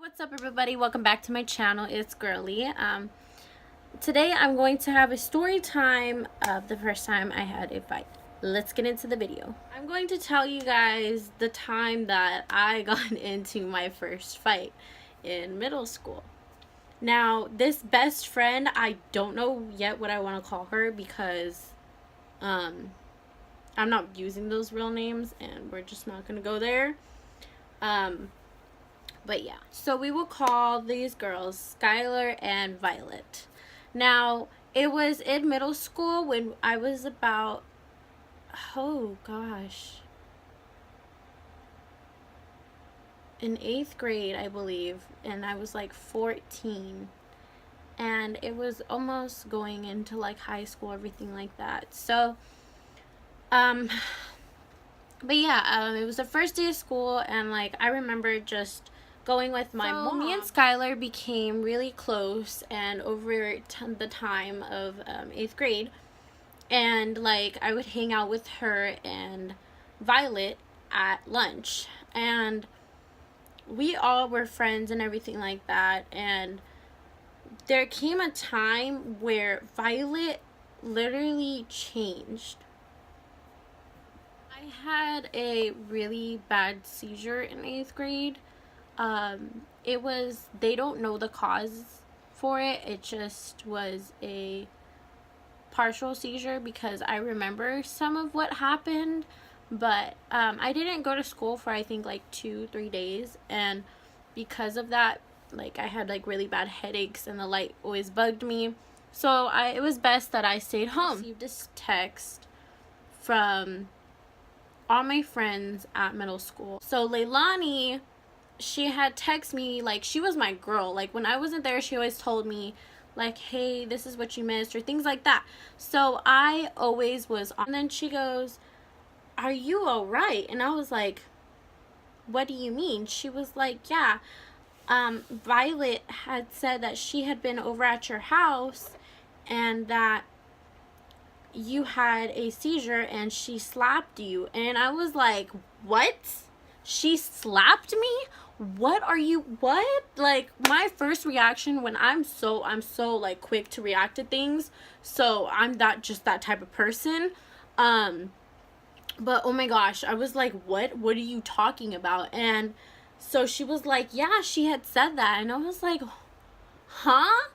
What's up everybody, welcome back to my channel. It's Girly. Today I'm going to have a story time of the first time I had a fight. Let's get into the video. I'm going to tell you guys the time that I got into my first fight in middle school. Now this best friend, I don't know yet what I want to call her because I'm not using those real names and we're just not going to go there. But yeah, so we will call these girls Skylar and Violet. Now, it was in middle school when I was about, oh gosh, in 8th grade, I believe, and I was like 14. And it was almost going into like high school, everything like that. So, but yeah, it was the first day of school, and like I remember just going with my mom. Me and Skylar became really close, and over the time of 8th grade, and like I would hang out with her and Violet at lunch, and we all were friends and everything like that. And there came a time where Violet literally changed. I had a really bad seizure in 8th grade. It was, they don't know the cause for it. It just was a partial seizure because I remember some of what happened, but I didn't go to school for I think like 2-3 days, and because of that, like I had like really bad headaches and the light always bugged me, so it was best that I stayed home. I received this text from all my friends at middle school. So Leilani, she had texted me, like she was my girl. Like when I wasn't there, she always told me like, hey, this is what you missed or things like that. So I always was on. And then she goes, are you all right? And I was like, what do you mean? She was like, yeah, Violet had said that she had been over at your house and that you had a seizure and she slapped you. And I was like, what? She slapped me? What are you, what? Like my first reaction when I'm so like quick to react to things, so I'm just that type of person. But oh my gosh, I was like, what are you talking about? And so she was like, yeah, she had said that. And I was like, huh?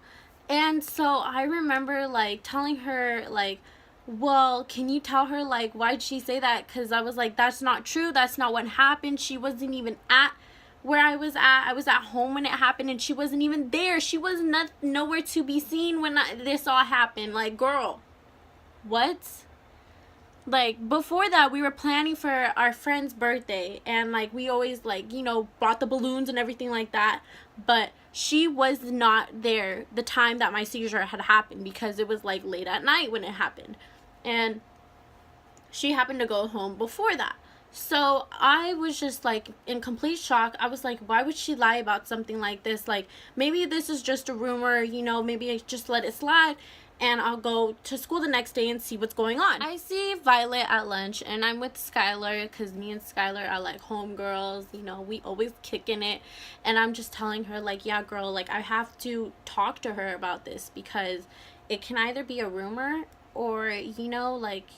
And so I remember like telling her like, well, can you tell her like why'd she say that? Because I was like, that's not true, that's not what happened. She wasn't even at where I was at home when it happened, and she wasn't even there. She was nowhere to be seen when this all happened. Like, girl, what? Like before that, we were planning for our friend's birthday, and like we always like, you know, bought the balloons and everything like that, but she was not there the time that my seizure had happened because it was like late at night when it happened, and she happened to go home before that. So I was just like in complete shock. I was like, why would she lie about something like this? Like maybe this is just a rumor, you know, maybe I just let it slide and I'll go to school the next day and see what's going on. I see Violet at lunch and I'm with Skylar because me and Skylar are like homegirls, you know, we always kicking it. And I'm just telling her like, yeah girl, like I have to talk to her about this because it can either be a rumor or, you know, like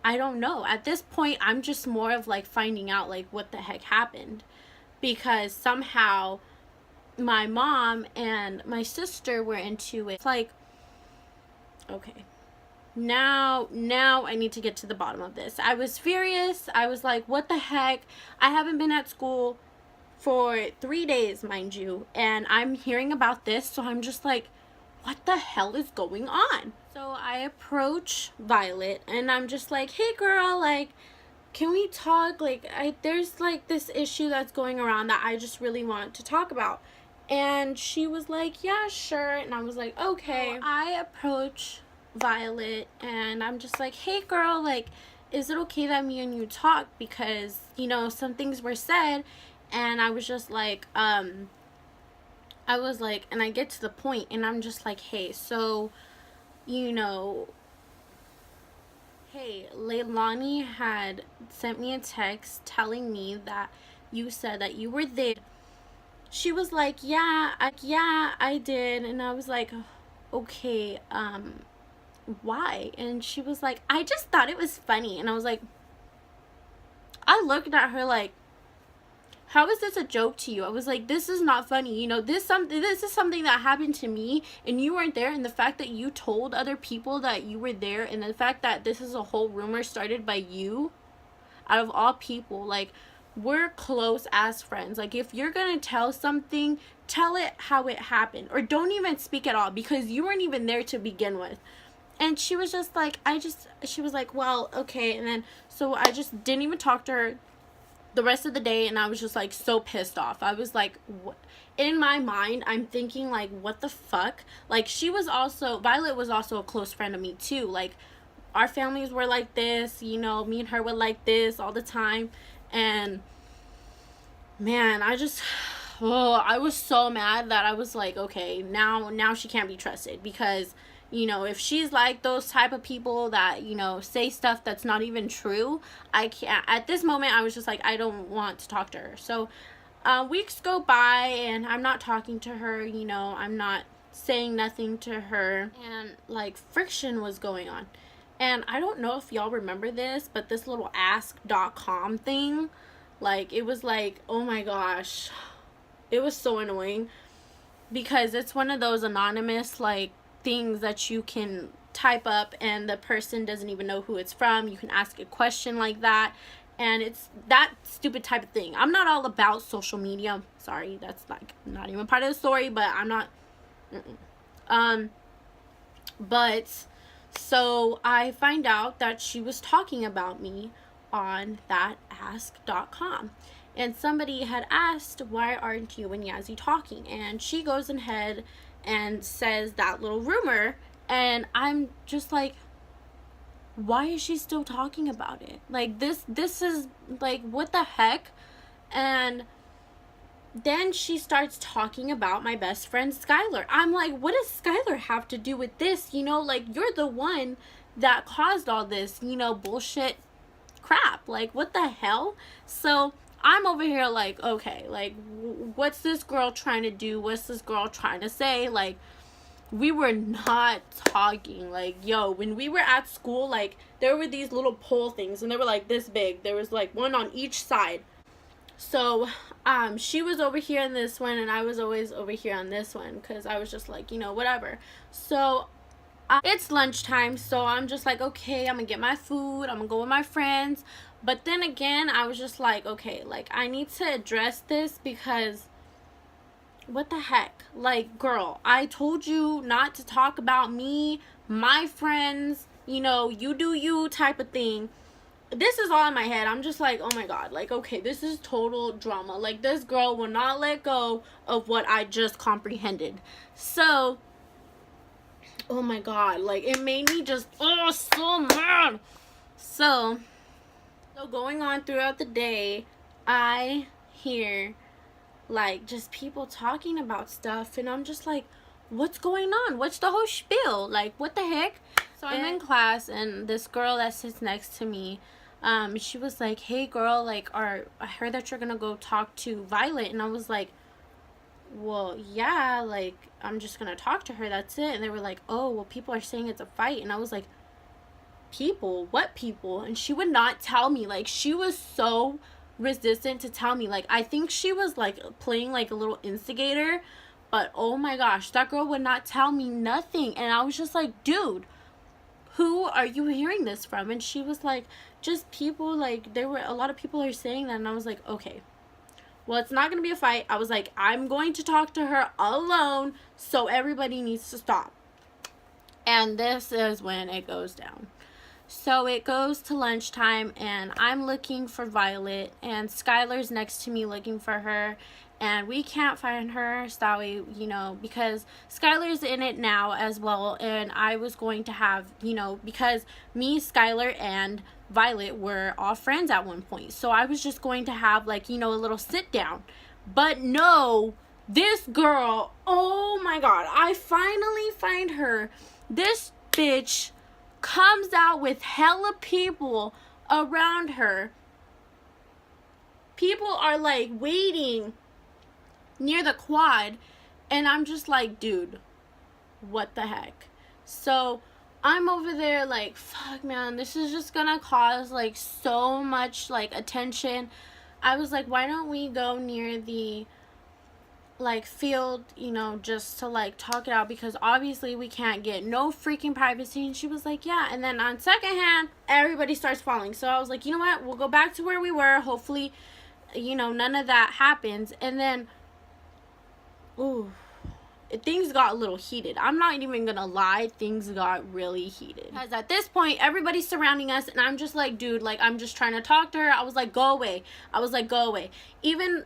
I don't know. At this point, I'm just more of like finding out like what the heck happened, because somehow my mom and my sister were into it. It's like, okay, now I need to get to the bottom of this. I was furious. I was like, what the heck? I haven't been at school for 3 days, mind you, and I'm hearing about this, so I'm just like, what the hell is going on? So I approach Violet and I'm just like, hey girl, like can we talk? Like there's like this issue that's going around that I just really want to talk about. And she was like, yeah sure. And I was like, okay. So I approach Violet and I'm just like, hey girl, like is it okay that me and you talk, because you know some things were said. And I was just like I was like, and I get to the point and I'm just like, hey, so, you know, hey, Leilani had sent me a text telling me that you said that you were there she was like, yeah, I did. And I was like, okay, why? And she was like, I just thought it was funny. And I was like, I looked at her like, how is this a joke to you? I was like, this is not funny. You know, this is something that happened to me and you weren't there, and the fact that you told other people that you were there, and the fact that this is a whole rumor started by you, out of all people, like, we're close as friends. Like, if you're gonna tell something, tell it how it happened, or don't even speak at all, because you weren't even there to begin with. And she was just like, she was like, well, okay. And then, so I just didn't even talk to her the rest of the day, and I was just like so pissed off. I was like, what? In my mind, I'm thinking like, what the fuck? Like, Violet was also a close friend of me too. Like, our families were like this, you know, me and her were like this all the time. And man, I was so mad that I was like, okay, now she can't be trusted, because, you know, if she's like those type of people that, you know, say stuff that's not even true, I can't. At this moment, I was just like, I don't want to talk to her. So weeks go by and I'm not talking to her, you know, I'm not saying nothing to her, and like friction was going on. And I don't know if y'all remember this, but this little ask.com thing, like, it was like, oh my gosh, it was so annoying, because it's one of those anonymous like things that you can type up and the person doesn't even know who it's from. You can ask a question like that, and it's that stupid type of thing. I'm not all about social media. Sorry, that's like not even part of the story, but I'm not. But so I find out that she was talking about me on that ask.com. And somebody had asked, why aren't you and Yazzie talking? And she goes ahead and says that little rumor. And I'm just like, why is she still talking about it? Like, this is like, what the heck? And then she starts talking about my best friend Skylar. I'm like, what does Skylar have to do with this? You know, like, you're the one that caused all this, you know, bullshit crap. Like, what the hell? So I'm over here like, okay, like, what's this girl trying to do? What's this girl trying to say? Like, we were not talking. Like, yo, when we were at school, like, there were these little pole things, and they were like this big. There was like one on each side. So she was over here on this one, and I was always over here on this one, because I was just like, you know, whatever. So it's lunchtime, so I'm just like, okay, I'm gonna get my food, I'm gonna go with my friends. But then again, I was just like, okay, like, I need to address this, because what the heck? Like, girl, I told you not to talk about me, my friends, you know, you do you type of thing. This is all in my head. I'm just like, oh my god, like, okay, this is total drama. Like, this girl will not let go of what I just comprehended. So, oh my god, like, it made me just, oh, so mad. So going on throughout the day, I hear like just people talking about stuff, and I'm just like, what's going on? What's the whole spiel? Like, what the heck? So I'm in class, and this girl that sits next to me, she was like, hey girl, like, I heard that you're gonna go talk to Violet. And I was like, well, yeah, like, I'm just gonna talk to her, that's it. And they were like, oh, well, people are saying it's a fight. And I was like, people? What people? And she would not tell me. Like, she was so resistant to tell me. Like, I think she was like playing like a little instigator, but oh my gosh, that girl would not tell me nothing. And I was just like, dude, who are you hearing this from? And she was like, just people, like, there were a lot of people are saying that. And I was like, okay, well, it's not gonna be a fight. I was like, I'm going to talk to her alone, so everybody needs to stop. And this is when it goes down. So it goes to lunchtime, and I'm looking for Violet, and Skylar's next to me looking for her, and we can't find her. So we, you know, because Skylar's in it now as well, and I was going to have, you know, because me, Skylar, and Violet were all friends at one point, so I was just going to have, like, you know, a little sit down. But no, this girl, oh my god, I finally find her. This bitch comes out with hella people around her. People are like waiting near the quad. And I'm just like, dude, what the heck? So I'm over there like, fuck, man, this is just gonna cause like so much like attention. I was like, why don't we go near the like field, you know, just to like talk it out, because obviously we can't get no freaking privacy. And she was like, yeah. And then on second hand, everybody starts falling. So I was like, you know what, we'll go back to where we were. Hopefully, you know, none of that happens. And then, ooh, things got a little heated. I'm not even gonna lie, things got really heated. Because at this point, everybody's surrounding us, and I'm just like, dude, like, I'm just trying to talk to her. I was like, go away. I was like, go away. Even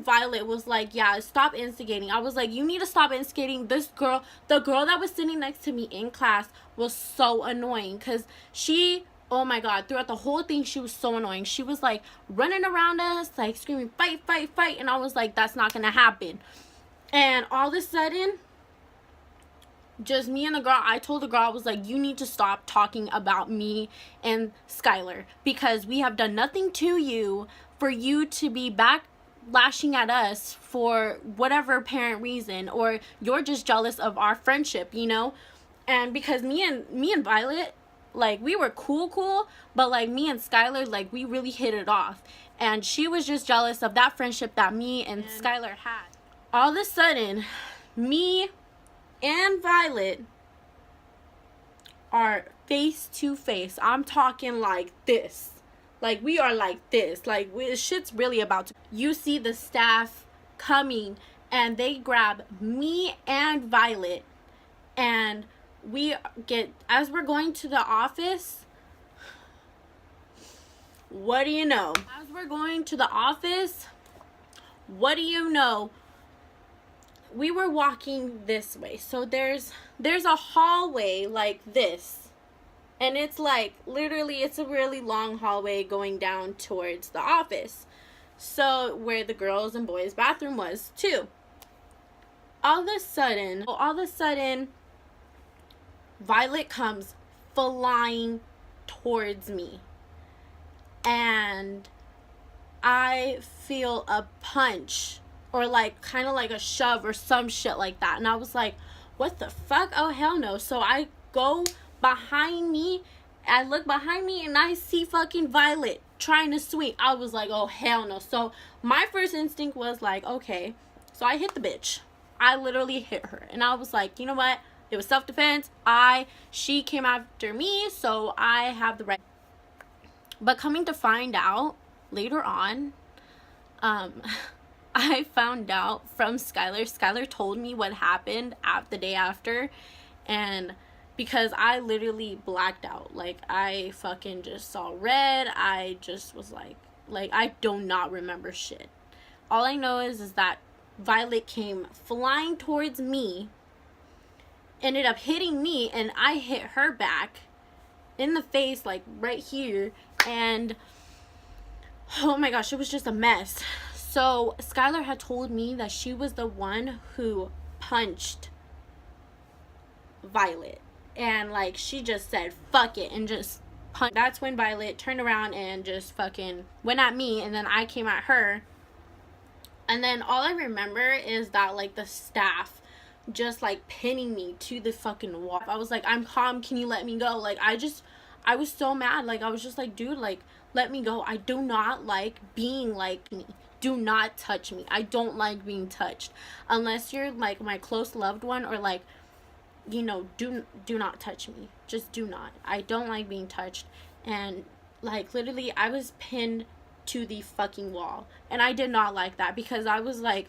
Violet was like, yeah, stop instigating. I was like, you need to stop instigating. This girl, the girl that was sitting next to me in class, was so annoying, because she, oh my god, throughout the whole thing, she was so annoying. She was like running around us, like screaming, fight, fight, fight. And I was like, that's not gonna happen. And all of a sudden, just me and the girl, I told the girl, I was like, you need to stop talking about me and Skylar, because we have done nothing to you for you to be back lashing at us for whatever apparent reason, or you're just jealous of our friendship, you know? And because me and Violet, like, we were cool, but like me and Skylar, like, we really hit it off. And she was just jealous of that friendship that me and Skylar had. All of a sudden, me and Violet are face to face. I'm talking like this. Like, we are like this. Like, shit's really about to. You see the staff coming, and they grab me and Violet, and we get, as we're going to the office, what do you know? As we're going to the office, what do you know? We were walking this way. So there's a hallway like this. And it's like, literally, it's a really long hallway going down towards the office. So where the girls' and boys' bathroom was too. All of a sudden, Violet comes flying towards me. And I feel a punch, or like kind of like a shove or some shit like that. And I was like, what the fuck? Oh, hell no. So I go behind me, I look behind me, and I see fucking Violet trying to swing. I was like, oh, hell no. So my first instinct was like, okay. So I hit the bitch. I literally hit her. And I was like, you know what? It was self-defense. She came after me, so I have the right. But coming to find out later on, I found out from Skylar. Skylar told me what happened the day after, and because I literally blacked out. Like, I fucking just saw red. I just was like I do not remember shit. All I know is that Violet came flying towards me, ended up hitting me, and I hit her back in the face, like right here. And oh my gosh, it was just a mess. So Skylar had told me that she was the one who punched Violet, and like she just said fuck it and just punched. That's when Violet turned around and just fucking went at me, and then I came at her. And then all I remember is that like the staff just like pinning me to the fucking wall. I was like, I'm calm, can you let me go? Like, I was so mad. Like, I was just like, dude, like, let me go. I do not like being like me. Do not touch me. I don't like being touched. Unless you're like my close loved one, or like, you know, do not touch me. Just do not. I don't like being touched. And like, literally, I was pinned to the fucking wall. And I did not like that, because I was like,